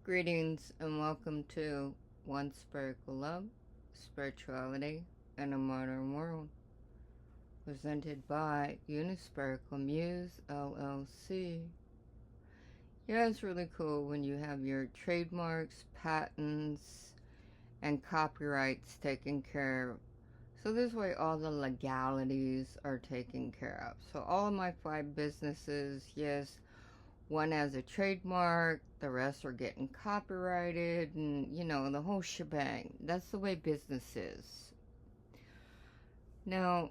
Greetings and welcome to One Spherical Love, Spirituality, and a Modern World, presented by Unispherical Muse, LLC. Yeah, it's really cool when you have your trademarks, patents, and copyrights taken care of. So this way all the legalities are taken care of. So all of my 5 businesses, yes, one has a trademark, the rest are getting copyrighted, and the whole shebang. That's the way business is. Now,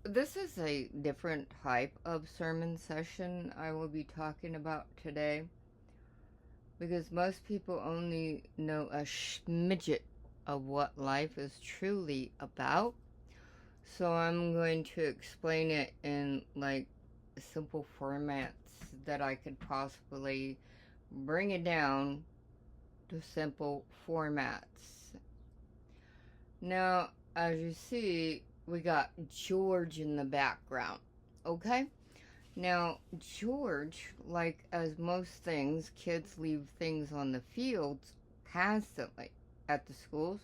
this is a different type of sermon session I will be talking about today, because most people only know a smidget of what life is truly about. So I'm going to explain it in simple formats that I could possibly bring it down to simple formats. Now, as you see, we got George in the background, okay? Now, George, like as most things, kids leave things on the fields constantly at the schools.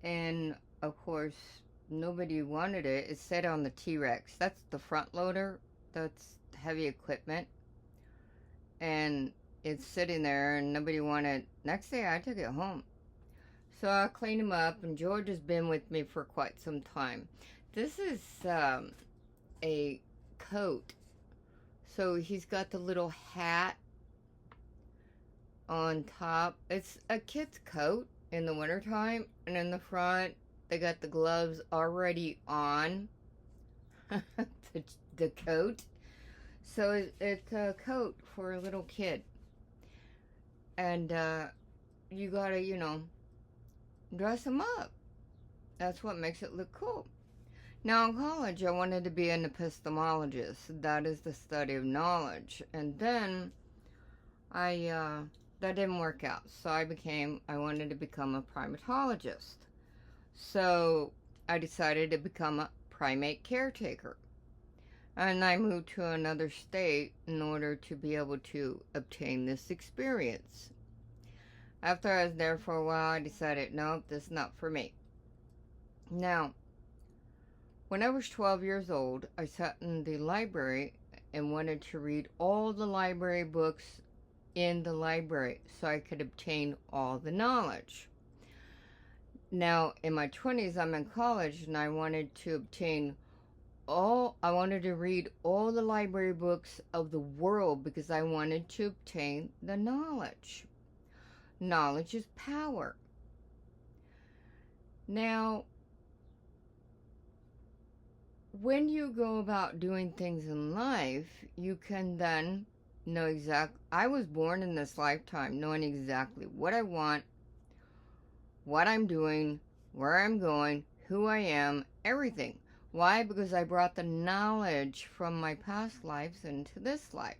And, of course, nobody wanted it. It sat on the T-Rex. That's the front loader. That's heavy equipment. And it's sitting there and nobody wanted. Next day I took it home. So I cleaned him up, and George has been with me for quite some time. This is a coat. So he's got the little hat on top. It's a kid's coat in the wintertime, and in the front they got the gloves already on the coat. So it's a coat for a little kid. And you gotta, dress them up. That's what makes it look cool. Now in college, I wanted to be an epistemologist. That is the study of knowledge. And then that didn't work out. So I wanted to become a primatologist. So I decided to become a primate caretaker. And I moved to another state in order to be able to obtain this experience. After I was there for a while, I decided, no, this is not for me. Now, when I was 12 years old, I sat in the library and wanted to read all the library books in the library so I could obtain all the knowledge. Now, in my 20s, I'm in college, and I wanted to read all the library books of the world because I wanted to obtain the knowledge. Knowledge is power. Now, when you go about doing things in life, you can then know exactly. I was born in this lifetime knowing exactly what I want, what I'm doing, where I'm going, who I am, everything. Why? Because I brought the knowledge from my past lives into this life.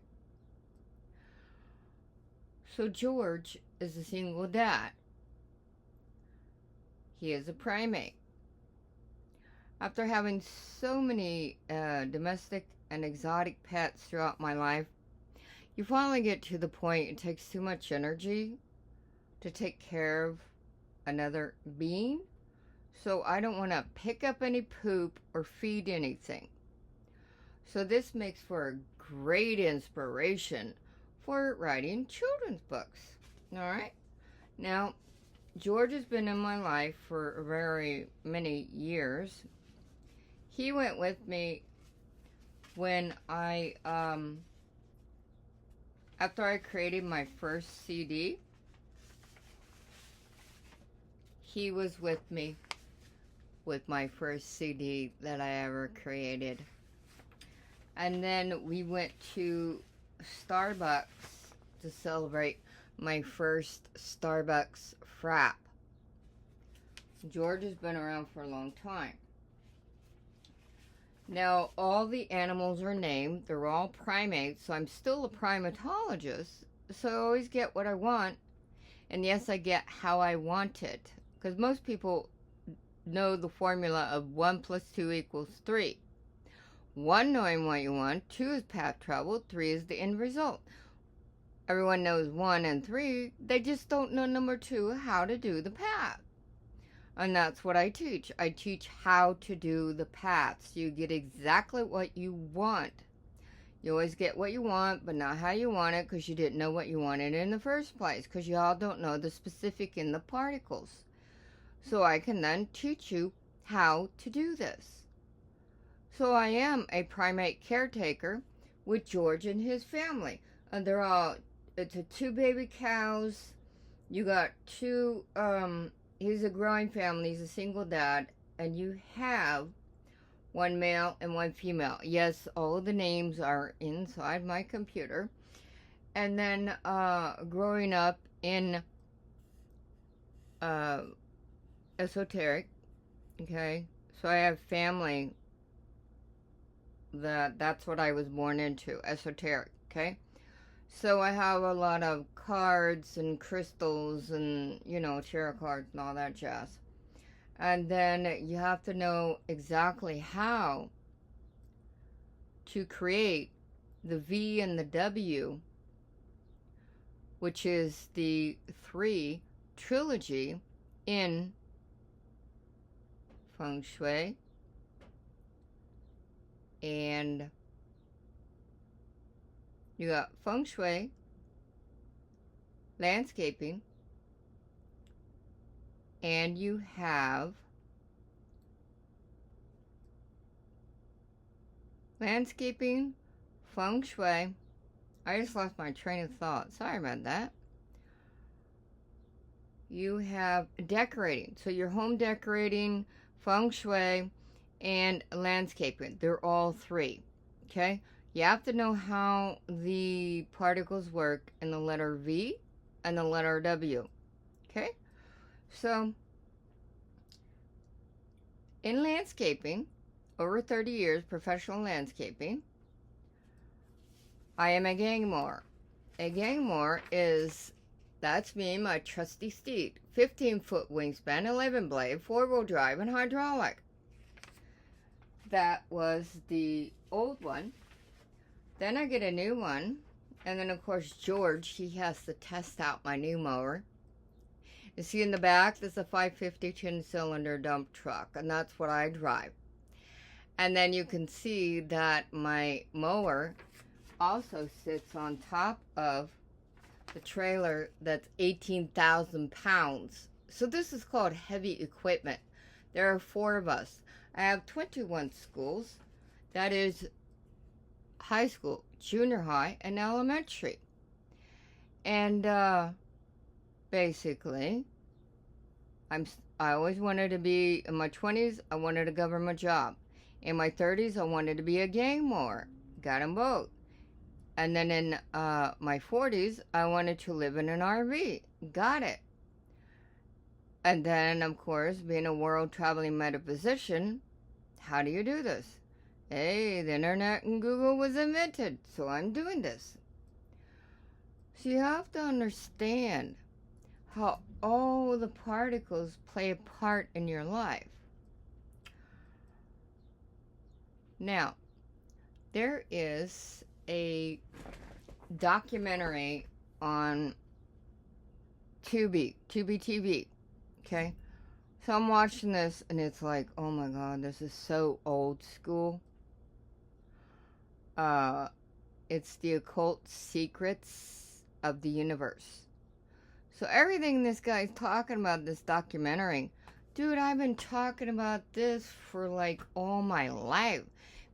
So George is a single dad. He is a primate. After having so many domestic and exotic pets throughout my life, you finally get to the point it takes too much energy to take care of another being. So I don't want to pick up any poop or feed anything. So this makes for a great inspiration for writing children's books. All right. Now, George has been in my life for very many years. He went with me when after I created my first CD. He was with me with my first CD that I ever created. And then we went to Starbucks to celebrate my first Starbucks frap. George has been around for a long time. Now, all the animals are named. They're all primates, so I'm still a primatologist. So I always get what I want. And yes, I get how I want it. Because most people know the formula of 1 + 2 = 3. 1, knowing what you want. 2 is path travel. 3 is the end result. Everyone knows 1 and 3. They just don't know number 2, how to do the path. And that's what I teach. I teach how to do the paths. You get exactly what you want. You always get what you want, but not how you want it, because you didn't know what you wanted in the first place, because you all don't know the specific in the particles. So I can then teach you how to do this. So I am a primate caretaker with George and his family. And they're all, it's a 2 baby cows. You got 2, he's a growing family, he's a single dad. And you have 1 male and 1 female. Yes, all of the names are inside my computer. And then growing up in Esoteric, okay, so I have family that's what I was born into, Esoteric, okay? So I have a lot of cards and crystals and, you know, tarot cards and all that jazz. And then you have to know exactly how to create the V and the W, which is the 3 trilogy in Feng Shui. And you got Feng Shui, landscaping, and you have landscaping, Feng Shui. I just lost my train of thought. Sorry about that. You have decorating. So your home decorating, Feng Shui, and landscaping. They're all 3. Okay? You have to know how the particles work in the letter V and the letter W. Okay? So, in landscaping, over 30 years, professional landscaping, I am a gang mower. A gang mower is, that's me, my trusty steed. 15-foot wingspan, 11 blade, 4-wheel drive, and hydraulic. That was the old one. Then I get a new one. And then, of course, George, he has to test out my new mower. You see in the back, there's a 550 10-cylinder dump truck, and that's what I drive. And then you can see that my mower also sits on top of the trailer that's 18,000 pounds. So this is called heavy equipment. There are 4 of us. I have 21 schools. That is high school, junior high, and elementary. And basically, I always wanted to be, in my 20s, I wanted a government job. In my 30s, I wanted to be a gang mower. Got them both. And then in my 40s, I wanted to live in an RV. Got it. And then, of course, being a world-traveling metaphysician, how do you do this? Hey, the internet and Google was invented, so I'm doing this. So you have to understand how all the particles play a part in your life. Now, there is a documentary on Tubi TV, okay? So I'm watching this, and it's like, oh my God, this is so old school. It's the occult secrets of the universe. So everything this guy's talking about, this documentary, dude, I've been talking about this for like all my life.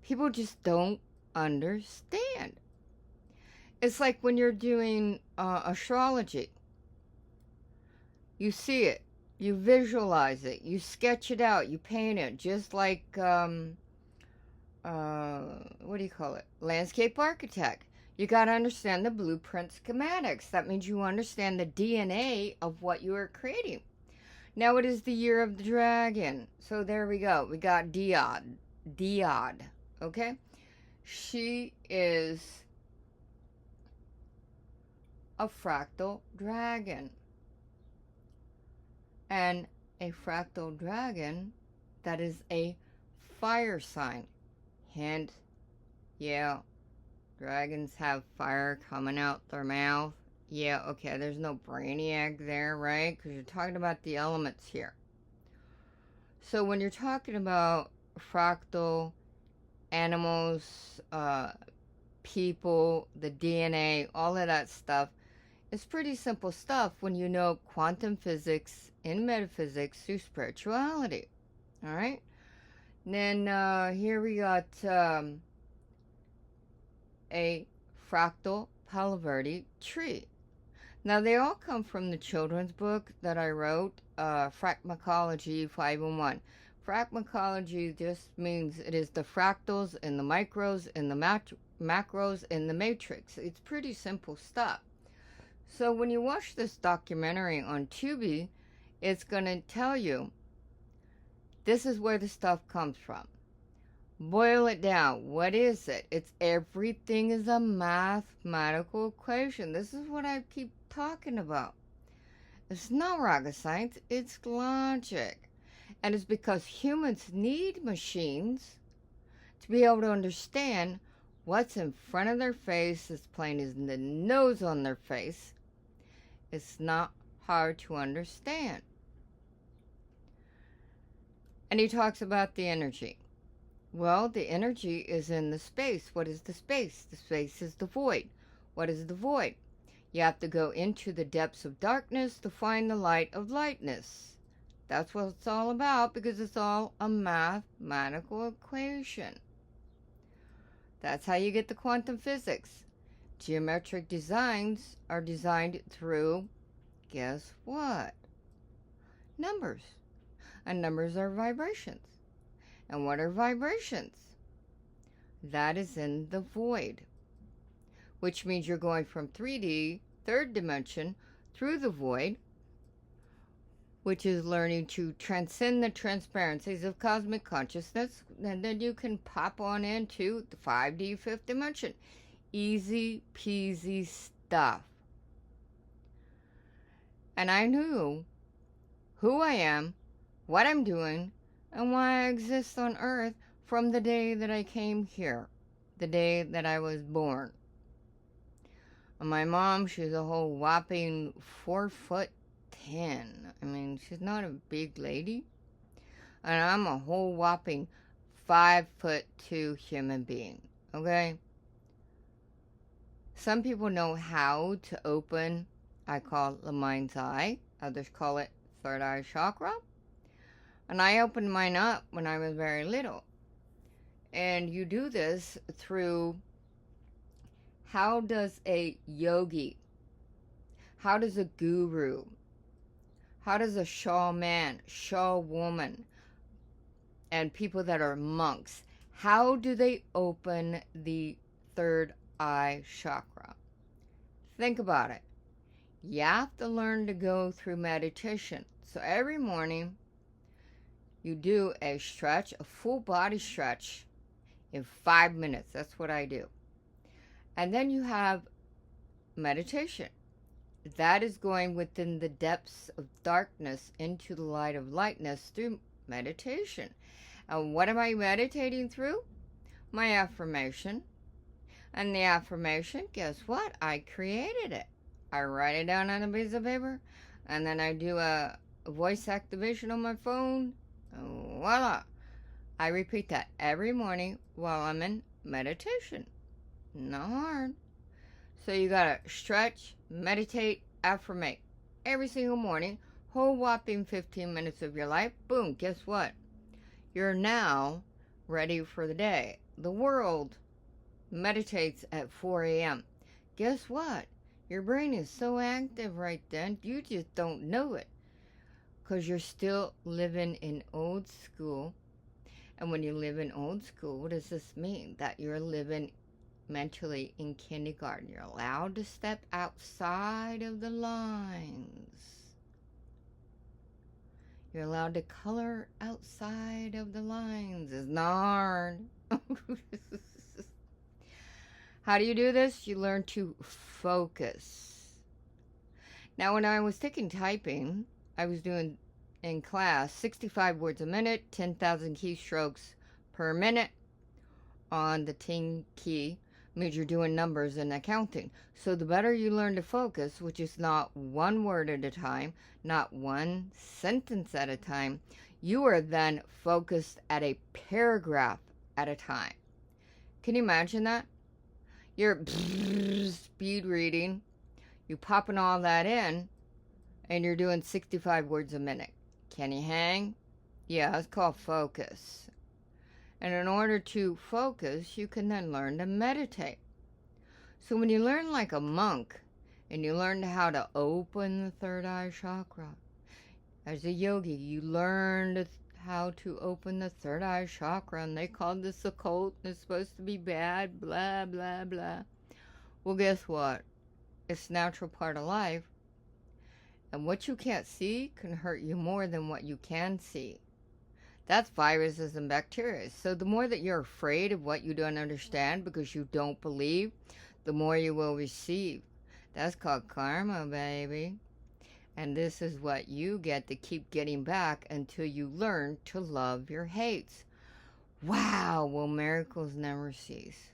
People just don't understand. It's like when you're doing astrology. You see it. You visualize it. You sketch it out. You paint it. Just like, what do you call it? Landscape architect. You got to understand the blueprint schematics. That means you understand the DNA of what you are creating. Now it is the year of the dragon. So there we go. We got D.Div. Okay? She is a fractal dragon. And a fractal dragon, that is a fire sign. Hint, yeah, dragons have fire coming out their mouth. Yeah, okay, there's no brainiac there, right? Because you're talking about the elements here. So when you're talking about fractal animals, people, the DNA, all of that stuff, it's pretty simple stuff when you know quantum physics and metaphysics through spirituality. All right? And then here we got a fractal Palo Verde tree. Now, they all come from the children's book that I wrote, Fractmacology 501. Fractmacology just means it is the fractals and the micros and the macros in the matrix. It's pretty simple stuff. So when you watch this documentary on Tubi, it's going to tell you this is where the stuff comes from. Boil it down. What is it? It's everything is a mathematical equation. This is what I keep talking about. It's not rocket science. It's logic. And it's because humans need machines to be able to understand what's in front of their face as plain as the nose on their face. It's not hard to understand. And he talks about the energy. Well, the energy is in the space. What is the space? The space is the void. What is the void? You have to go into the depths of darkness to find the light of lightness. That's what it's all about, because it's all a mathematical equation. That's how you get the quantum physics. Geometric designs are designed through, guess what? Numbers. And numbers are vibrations. And what are vibrations? That is in the void, which means you're going from 3D, third dimension, through the void, which is learning to transcend the transparencies of cosmic consciousness, and then you can pop on into the 5D, fifth dimension. Easy peasy stuff. And I knew who I am, what I'm doing, and why I exist on Earth from the day that I came here, the day that I was born. And my mom, she's a whole whopping 4'10". I mean, she's not a big lady. And I'm a whole whopping 5'2" human being, okay? Some people know how to open, I call it the mind's eye. Others call it third eye chakra. And I opened mine up when I was very little. And you do this through, how does a yogi, how does a guru, how does a shaman, shawoman, and people that are monks, how do they open the third eye chakra? Think about it. You have to learn to go through meditation. So every morning, you do a stretch, a full body stretch in 5 minutes. That's what I do. And then you have meditation. That is going within the depths of darkness into the light of lightness through meditation. And what am I meditating through? My affirmation. And the affirmation, guess what? I created it. I write it down on a piece of paper, and then I do a voice activation on my phone. Voila! I repeat that every morning while I'm in meditation. Not hard. So you gotta stretch, meditate, affirmate every single morning, whole whopping 15 minutes of your life. Boom, guess what? You're now ready for the day. The world meditates at 4 a.m. Guess what? Your brain is so active right then, you just don't know it. Because you're still living in old school. And when you live in old school, what does this mean? That you're living mentally in kindergarten. You're allowed to step outside of the lines. You're allowed to color outside of the lines. It's not hard. How do you do this? You learn to focus. Now, when I was taking typing, I was doing in class 65 words a minute, 10,000 keystrokes per minute on the Ting key. means you're doing numbers and accounting. So the better you learn to focus, which is not one word at a time, not one sentence at a time, you are then focused at a paragraph at a time. Can you imagine that? You're speed reading, you popping all that in, and you're doing 65 words a minute. Can you hang? Yeah, it's called focus. And in order to focus, you can then learn to meditate. So when you learn like a monk, and you learn how to open the third eye chakra, as a yogi, you learn how to open the third eye chakra, and they call this occult, and it's supposed to be bad, blah, blah, blah. Well, guess what? It's a natural part of life. And what you can't see can hurt you more than what you can see. That's viruses and bacteria. So the more that you're afraid of what you don't understand because you don't believe, the more you will receive. That's called karma, baby. And this is what you get to keep getting back until you learn to love your hates. Wow, will miracles never cease?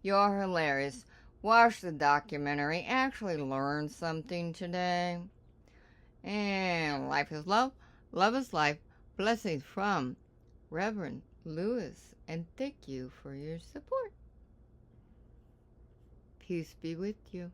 You're hilarious. Watch the documentary. Actually learn something today. And life is love. Love is life. Blessings from Reverend Lewis. And thank you for your support. Peace be with you.